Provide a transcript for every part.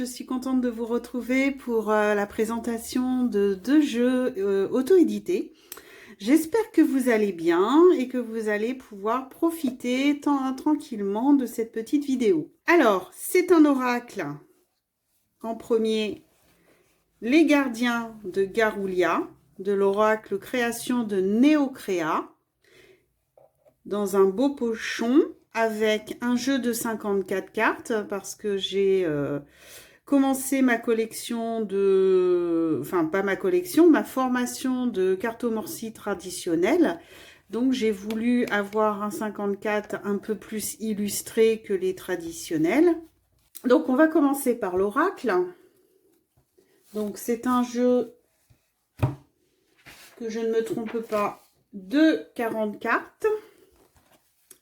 suis contente de vous retrouver pour la présentation de 2 jeux auto-édités. J'espère que vous allez bien et que vous allez pouvoir profiter tranquillement de cette petite vidéo. Alors, c'est un oracle. En premier, les gardiens de Garoulia, de l'oracle création de Néocréa, dans un beau pochon, avec un jeu de 54 cartes, parce que j'ai commencé ma collection de... Enfin, pas ma collection, ma formation de cartomorcie traditionnelle. Donc, j'ai voulu avoir un 54 un peu plus illustré que les traditionnels. Donc, on va commencer par l'oracle. Donc, c'est un jeu, que je ne me trompe pas, de 40 cartes,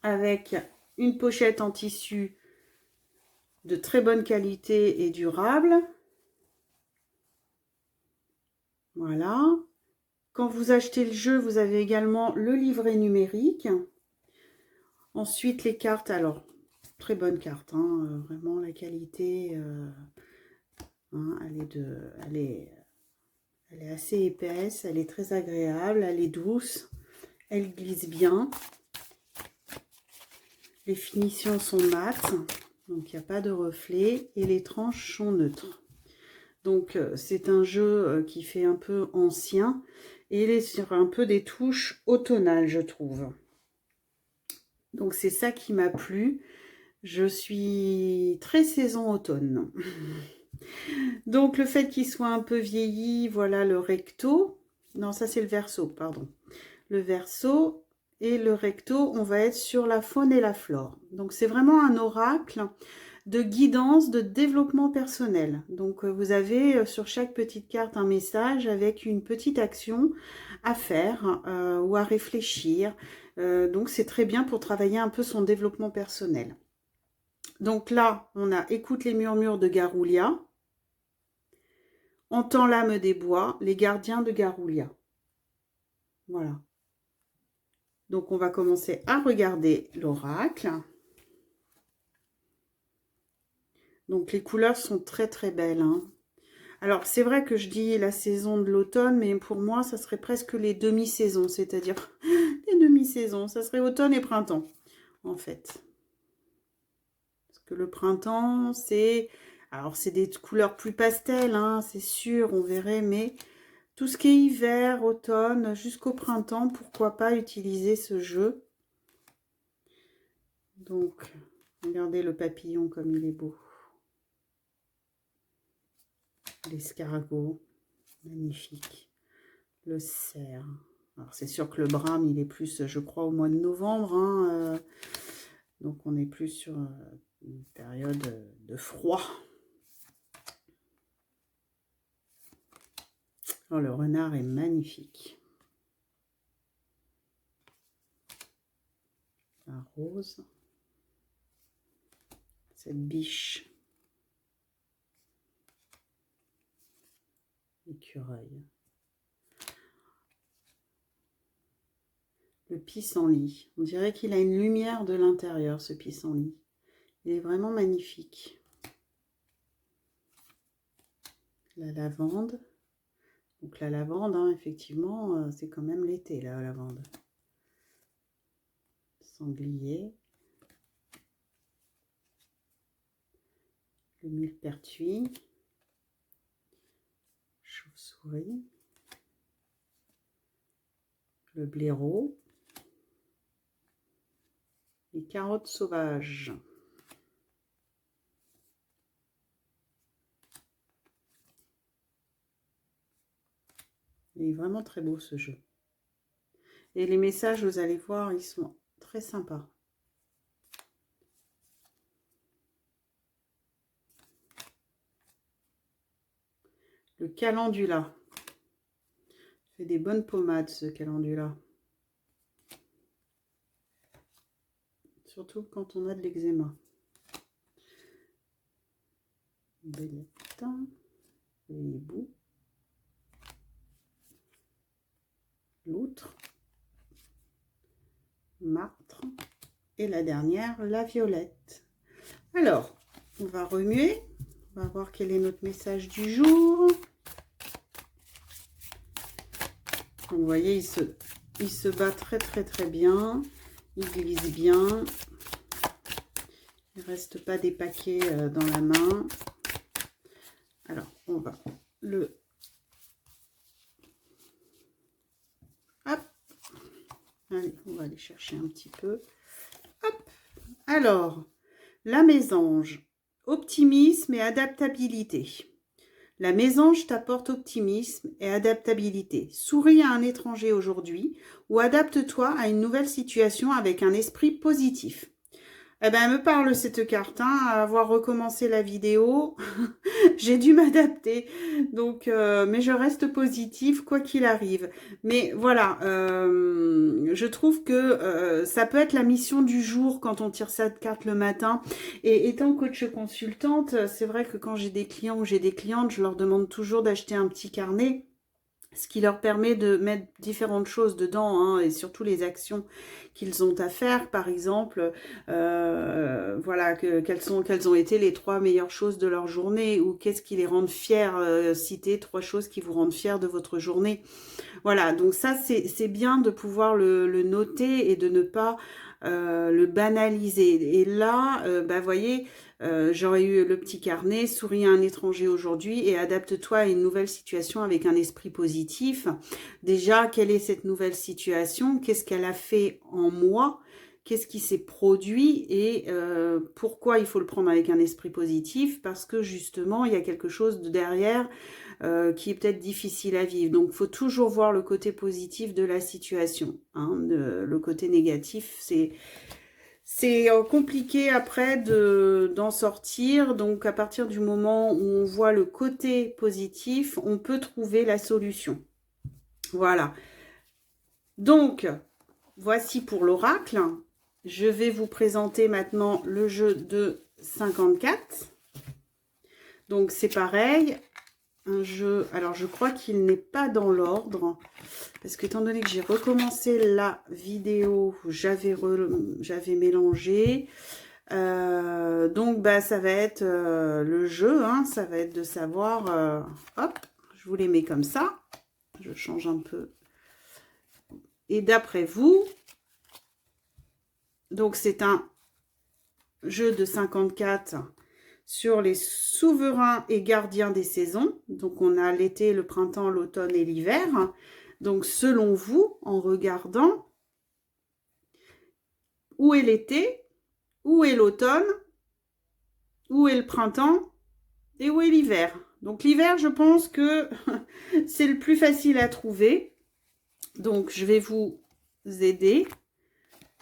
avec une pochette en tissu de très bonne qualité et durable. Voilà. Quand vous achetez le jeu, vous avez également le livret numérique. Ensuite, les cartes, alors, très bonne carte, hein, vraiment la qualité, hein, elle est assez épaisse, elle est très agréable, elle est douce, elle glisse bien. Les finitions sont mates, donc il n'y a pas de reflet, et les tranches sont neutres. Donc c'est un jeu qui fait un peu ancien, et il est sur un peu des touches automnales, je trouve. Donc c'est ça qui m'a plu. Je suis très saison automne. Donc le fait qu'il soit un peu vieilli, voilà le recto. Non, ça c'est le verso, pardon. Le verso et le recto, on va être sur la faune et la flore. Donc c'est vraiment un oracle de guidance, de développement personnel. Donc vous avez sur chaque petite carte un message avec une petite action à faire ou à réfléchir. Donc c'est très bien pour travailler un peu son développement personnel. Donc là, on a écoute les murmures de Garoulia, entend l'âme des bois, les gardiens de Garoulia. Voilà. Donc on va commencer à regarder l'oracle. Donc les couleurs sont très très belles, hein. Alors c'est vrai que je dis la saison de l'automne, mais pour moi ça serait presque les demi-saisons, c'est-à-dire les demi-saisons, ça serait automne et printemps en fait. Parce que le printemps c'est... Alors c'est des couleurs plus pastel, hein, c'est sûr, on verrait, mais tout ce qui est hiver, automne, jusqu'au printemps, pourquoi pas utiliser ce jeu. Donc regardez le papillon comme il est beau. L'escargot, magnifique. Le cerf. Alors c'est sûr que le brame, il est plus, je crois, au mois de novembre. Hein, donc on est plus sur une période de froid. Oh, le renard est magnifique. La rose. Cette biche. L'écureuil. Le pissenlit. On dirait qu'il a une lumière de l'intérieur, ce pissenlit. Il est vraiment magnifique. La lavande. Donc la lavande, hein, effectivement, c'est quand même l'été, la lavande. Sanglier. Le millepertuis. Chauve-souris. Le blaireau. Les carottes sauvages. Il est vraiment très beau ce jeu. Et les messages, vous allez voir, ils sont très sympas. Le calendula. Fait des bonnes pommades ce calendula. Surtout quand on a de l'eczéma. Belette. Le hibou. L'outre. Martre. Et la dernière, la violette. Alors, on va remuer. On va voir quel est notre message du jour. Donc, vous voyez, il se bat très très bien. Il glisse bien. Il ne reste pas des paquets dans la main. Alors, on va le... Hop. Allez, on va aller chercher un petit peu. Hop. Alors, la mésange. Optimisme et adaptabilité. La mésange t'apporte optimisme et adaptabilité. Souris à un étranger aujourd'hui ou adapte-toi à une nouvelle situation avec un esprit positif. Eh ben, elle me parle cette carte, hein, à avoir recommencé la vidéo, j'ai dû m'adapter, donc, mais je reste positive quoi qu'il arrive. Mais voilà, je trouve que ça peut être la mission du jour quand on tire cette carte le matin. Et étant coach consultante, c'est vrai que quand j'ai des clients ou j'ai des clientes, je leur demande toujours d'acheter un petit carnet, ce qui leur permet de mettre différentes choses dedans, hein, et surtout les actions qu'ils ont à faire. Par exemple, voilà, quelles ont été les 3 meilleures choses de leur journée, ou qu'est-ce qui les rend fiers, citer 3 choses qui vous rendent fiers de votre journée. Voilà, donc ça, c'est bien de pouvoir le noter et de ne pas le banaliser. Et là, bah, voyez, j'aurais eu le petit carnet, souris à un étranger aujourd'hui et adapte-toi à une nouvelle situation avec un esprit positif. Déjà, quelle est cette nouvelle situation? Qu'est-ce qu'elle a fait en moi? Qu'est-ce qui s'est produit et pourquoi il faut le prendre avec un esprit positif? Parce que justement, il y a quelque chose de derrière qui est peut-être difficile à vivre. Donc, il faut toujours voir le côté positif de la situation, hein. Le côté négatif, c'est compliqué après d'en sortir. Donc, à partir du moment où on voit le côté positif, on peut trouver la solution. Voilà. Donc, voici pour l'oracle. Je vais vous présenter maintenant le jeu de 54. Donc, c'est pareil. Un jeu, alors je crois qu'il n'est pas dans l'ordre, parce que étant donné que j'ai recommencé la vidéo, j'avais mélangé, donc bah ça va être le jeu, hein, ça va être de savoir, hop, je vous les mets comme ça, je change un peu, et d'après vous, donc c'est un jeu de 54 sur les souverains et gardiens des saisons. Donc, on a l'été, le printemps, l'automne et l'hiver. Donc, selon vous, en regardant, où est l'été, où est l'automne, où est le printemps et où est l'hiver. Donc, l'hiver, je pense que c'est le plus facile à trouver. Donc, je vais vous aider.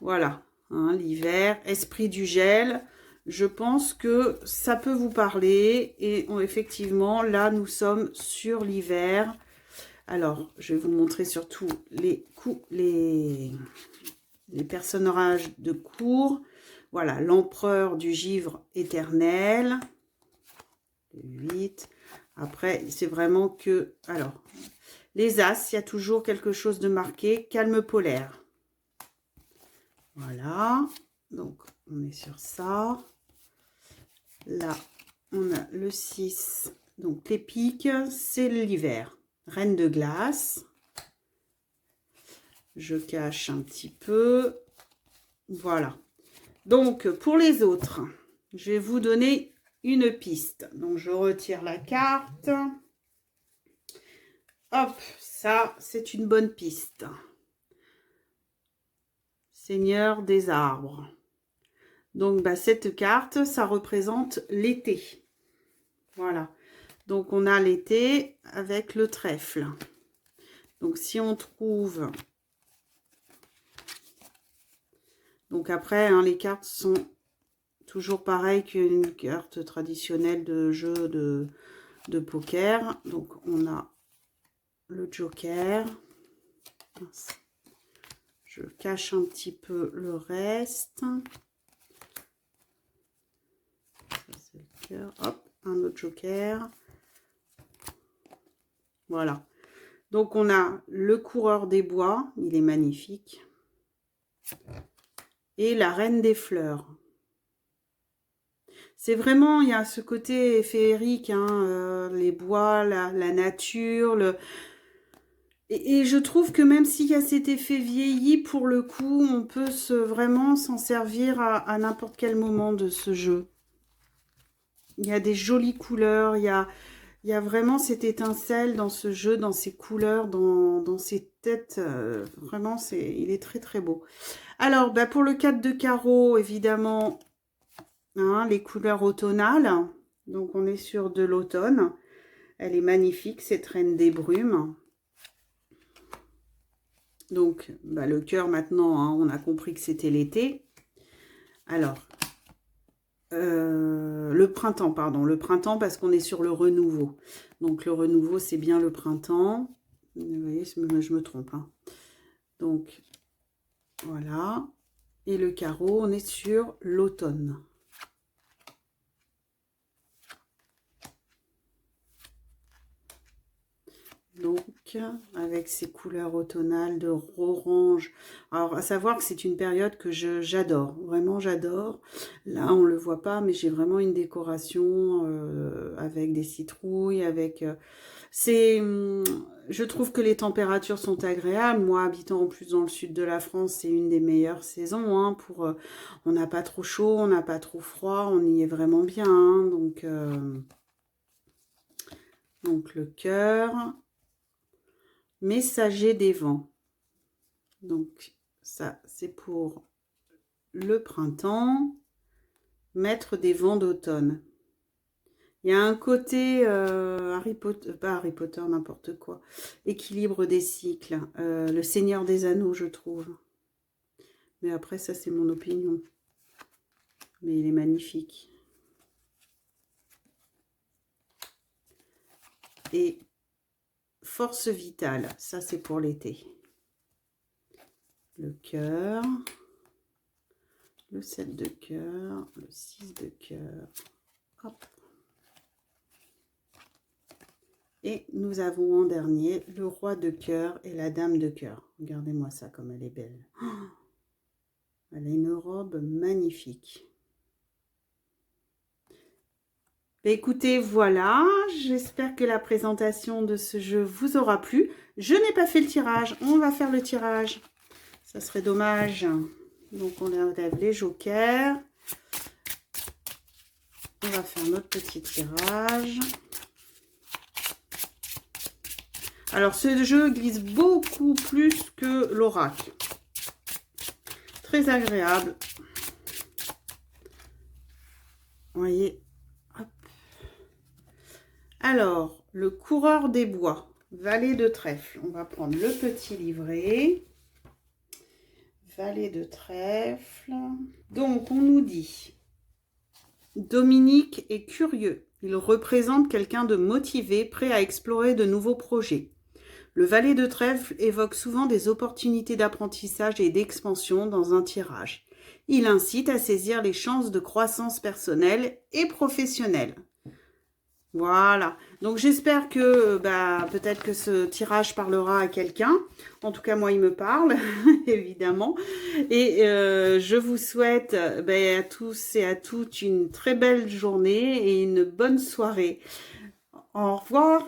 Voilà, hein, l'hiver, esprit du gel. Je pense que ça peut vous parler et effectivement, là, nous sommes sur l'hiver. Alors, je vais vous montrer surtout les personnages de cour. Voilà, l'empereur du givre éternel. 8. Après, c'est vraiment que... Alors, les as, il y a toujours quelque chose de marqué. Calme polaire. Voilà. Donc, on est sur ça. Là, on a le 6, donc les piques, c'est l'hiver. Reine de glace. Je cache un petit peu. Voilà. Donc, pour les autres, je vais vous donner une piste. Donc, je retire la carte. Hop, ça, c'est une bonne piste. Seigneur des arbres. Donc, bah, cette carte, ça représente l'été. Voilà. Donc, on a l'été avec le trèfle. Donc, si on trouve... Donc, après, hein, les cartes sont toujours pareilles qu'une carte traditionnelle de jeu de poker. Donc, on a le joker. Je cache un petit peu le reste. C'est le cœur. Hop, un autre joker. Voilà. Donc, on a le coureur des bois. Il est magnifique. Et la reine des fleurs. C'est vraiment, il y a ce côté féerique, hein, les bois, la nature, et je trouve que même s'il y a cet effet vieilli, pour le coup, on peut vraiment s'en servir à n'importe quel moment de ce jeu. Il y a des jolies couleurs, il y a vraiment cette étincelle dans ce jeu, dans ses couleurs, dans ses têtes. Vraiment, il est très très beau. Alors, bah, pour le 4 de carreau, évidemment, hein, les couleurs automnales. Donc, on est sur de l'automne. Elle est magnifique, cette reine des brumes. Donc, bah, le cœur maintenant, hein, on a compris que c'était l'été. Alors, le printemps, pardon. Le printemps parce qu'on est sur le renouveau. Donc, le renouveau, c'est bien le printemps. Vous voyez, je me trompe. Hein. Donc, voilà. Et le carreau, on est sur l'automne. Donc, avec ces couleurs automnales de orange. Alors, à savoir que c'est une période que j'adore. Vraiment, j'adore. Là, on ne le voit pas, mais j'ai vraiment une décoration avec des citrouilles, avec... je trouve que les températures sont agréables. Moi, habitant en plus dans le sud de la France, c'est une des meilleures saisons. Hein, on n'a pas trop chaud, on n'a pas trop froid, on y est vraiment bien. Hein, donc, le cœur... Messager des vents. Donc, ça, c'est pour le printemps. Maître des vents d'automne. Il y a un côté Harry Potter, pas Harry Potter, n'importe quoi. Équilibre des cycles. Le Seigneur des Anneaux, je trouve. Mais après, ça, c'est mon opinion. Mais il est magnifique. Et force vitale, ça, c'est pour l'été. Le cœur. Le 7 de cœur. Le 6 de cœur. Hop. Et nous avons en dernier le roi de cœur et la dame de cœur. Regardez-moi ça comme elle est belle. Oh, elle a une robe magnifique. Écoutez, voilà. J'espère que la présentation de ce jeu vous aura plu. Je n'ai pas fait le tirage. On va faire le tirage. Ça serait dommage. Donc, on enlève les jokers. On va faire notre petit tirage. Alors, ce jeu glisse beaucoup plus que l'oracle. Très agréable. Vous voyez. Hop. Alors, le coureur des bois. Valet de trèfle. On va prendre le petit livret. Valet de trèfle. Donc, on nous dit... Dominique est curieux. Il représente quelqu'un de motivé, prêt à explorer de nouveaux projets. Le valet de trèfle évoque souvent des opportunités d'apprentissage et d'expansion dans un tirage. Il incite à saisir les chances de croissance personnelle et professionnelle. Voilà. Donc j'espère que peut-être que ce tirage parlera à quelqu'un. En tout cas, moi, il me parle, évidemment. Et je vous souhaite à tous et à toutes une très belle journée et une bonne soirée. Au revoir.